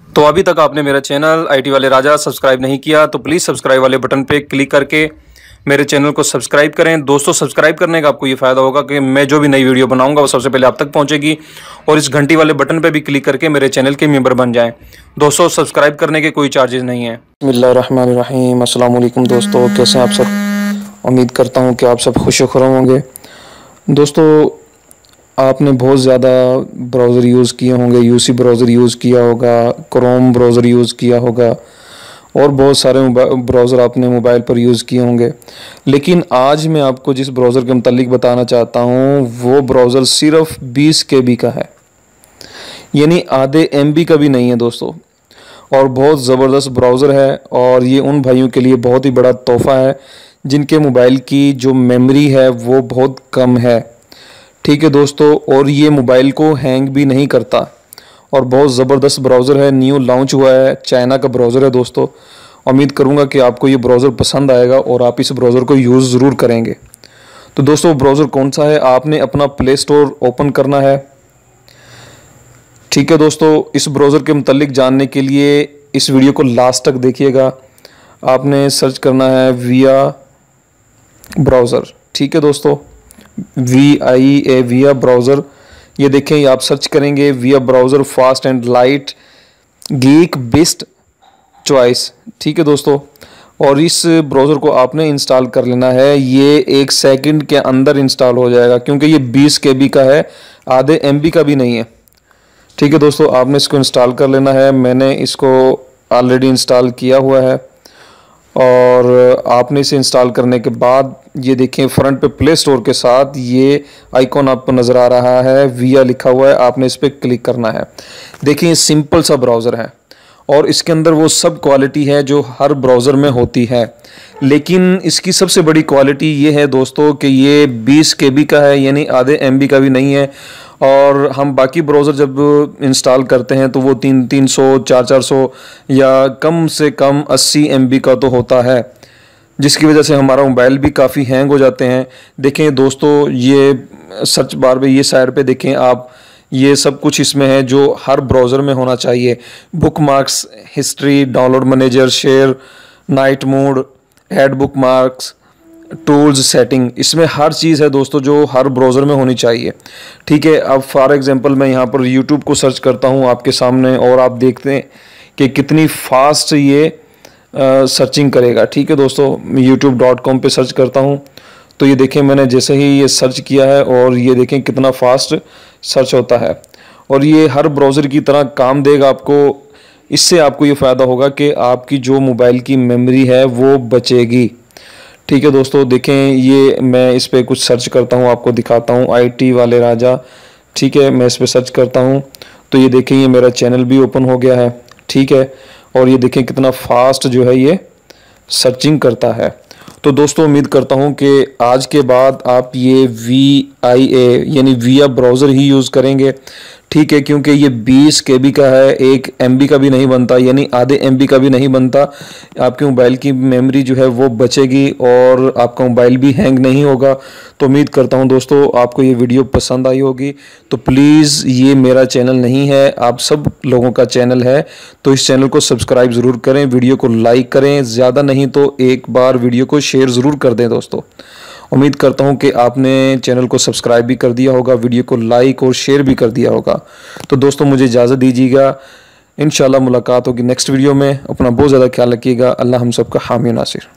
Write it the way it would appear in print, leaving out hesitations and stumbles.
तो अभी तक आपने मेरा चैनल आईटी वाले राजा सब्सक्राइब नहीं किया तो प्लीज़ सब्सक्राइब वाले बटन पे क्लिक करके मेरे चैनल को सब्सक्राइब करें। दोस्तों, सब्सक्राइब करने का आपको ये फ़ायदा होगा कि मैं जो भी नई वीडियो बनाऊंगा वो सबसे पहले आप तक पहुंचेगी, और इस घंटी वाले बटन पे भी क्लिक करके मेरे चैनल के मेंबर बन जाएं। दोस्तों, सब्सक्राइब करने के कोई चार्जेस नहीं हैं। बिस्मिल्लाहिर्रहमानिर्रहीम। अस्सलाम वालेकुम दोस्तों, कैसे हैं आप सब? उम्मीद करता हूँ कि आप सब खुश खुर्रम होंगे। दोस्तों, आपने बहुत ज़्यादा ब्राउज़र यूज़ किए होंगे, यूसी ब्राउज़र यूज़ किया होगा, क्रोम ब्राउज़र यूज़ किया होगा और बहुत सारे ब्राउज़र आपने मोबाइल पर यूज़ किए होंगे। लेकिन आज मैं आपको जिस ब्राउज़र के मुतालिक बताना चाहता हूँ वो ब्राउज़र सिर्फ 20 KB का है, यानी आधे MB का भी नहीं है दोस्तों, और बहुत ज़बरदस्त ब्राउज़र है। और ये उन भाइयों के लिए बहुत ही बड़ा तोहफ़ा है जिनके मोबाइल की जो मेमोरी है वो बहुत कम है। ठीक है दोस्तों, और ये मोबाइल को हैंग भी नहीं करता और बहुत ज़बरदस्त ब्राउज़र है। न्यू लॉन्च हुआ है, चाइना का ब्राउज़र है दोस्तों। उम्मीद करूँगा कि आपको ये ब्राउज़र पसंद आएगा और आप इस ब्राउज़र को यूज़ ज़रूर करेंगे। तो दोस्तों, ब्राउज़र कौन सा है? आपने अपना प्ले स्टोर ओपन करना है। ठीक है दोस्तों, इस ब्राउज़र के मुतालिक जानने के लिए इस वीडियो को लास्ट तक देखिएगा। आपने सर्च करना है विया ब्राउज़र। ठीक है दोस्तों, VIA विया ब्राउज़र। ये देखें, आप सर्च करेंगे विया browser fast and light geek best choice. ठीक है दोस्तों, और इस ब्राउज़र को आपने इंस्टॉल कर लेना है। ये 1 सेकंड के अंदर इंस्टॉल हो जाएगा क्योंकि ये 20 KB का है, आधे MB का भी नहीं है। ठीक है दोस्तों, आपने इसको इंस्टॉल कर लेना है। मैंने इसको ऑलरेडी इंस्टॉल किया हुआ है और आपने इसे इंस्टॉल करने के बाद ये देखें फ्रंट पे प्ले स्टोर के साथ ये आइकॉन आपको नज़र आ रहा है, विया लिखा हुआ है। आपने इस पर क्लिक करना है। देखिए, सिंपल सा ब्राउज़र है और इसके अंदर वो सब क्वालिटी है जो हर ब्राउज़र में होती है, लेकिन इसकी सबसे बड़ी क्वालिटी ये है दोस्तों कि ये 20 KB का है, यानी आधे MB का भी नहीं है। और हम बाकी ब्राउज़र जब इंस्टॉल करते हैं तो वो 300, 400 या कम से कम 80 MB का तो होता है, जिसकी वजह से हमारा मोबाइल भी काफ़ी हैंग हो जाते हैं। देखें दोस्तों, ये सर्च बार पे ये साइड पे देखें आप, ये सब कुछ इसमें है जो हर ब्राउज़र में होना चाहिए। Bookmarks, history, download manager, share, night mode, add bookmarks, tools, setting, इसमें हर चीज़ है दोस्तों जो हर ब्राउज़र में होनी चाहिए। ठीक है, अब फॉर एग्जांपल मैं यहाँ पर YouTube को सर्च करता हूँ आपके सामने और आप देखते हैं कि कितनी फास्ट ये सर्चिंग करेगा। ठीक है दोस्तों, youtube.com पे सर्च करता हूँ तो ये देखें, मैंने जैसे ही ये सर्च किया है और ये देखें कितना फास्ट सर्च होता है, और ये हर ब्राउज़र की तरह काम देगा आपको। इससे आपको ये फ़ायदा होगा कि आपकी जो मोबाइल की मेमोरी है वो बचेगी। ठीक है दोस्तों, देखें, ये मैं इस पर कुछ सर्च करता हूँ, आपको दिखाता हूँ, IT वाले राजा। ठीक है, मैं इस पर सर्च करता हूँ तो ये देखें, ये मेरा चैनल भी ओपन हो गया है। ठीक है, और ये देखें कितना फास्ट जो है ये सर्चिंग करता है। तो दोस्तों, उम्मीद करता हूँ कि आज के बाद आप ये VIA यानी विया ब्राउज़र ही यूज़ करेंगे। ठीक है, क्योंकि ये 20 KB का है, 1 MB का भी नहीं बनता, यानी आधे MB का भी नहीं बनता। आपके मोबाइल की मेमोरी जो है वो बचेगी और आपका मोबाइल भी हैंग नहीं होगा। तो उम्मीद करता हूँ दोस्तों आपको ये वीडियो पसंद आई होगी। तो प्लीज़, ये मेरा चैनल नहीं है, आप सब लोगों का चैनल है, तो इस चैनल को सब्सक्राइब ज़रूर करें, वीडियो को लाइक करें, ज़्यादा नहीं तो एक बार वीडियो को शेयर ज़रूर कर दें दोस्तों। उम्मीद करता हूं कि आपने चैनल को सब्सक्राइब भी कर दिया होगा, वीडियो को लाइक और शेयर भी कर दिया होगा। तो दोस्तों, मुझे इजाज़त दीजिएगा, इंशाल्लाह मुलाकात होगी नेक्स्ट वीडियो में। अपना बहुत ज़्यादा ख्याल रखिएगा। अल्लाह हम सबका हामी नासिर।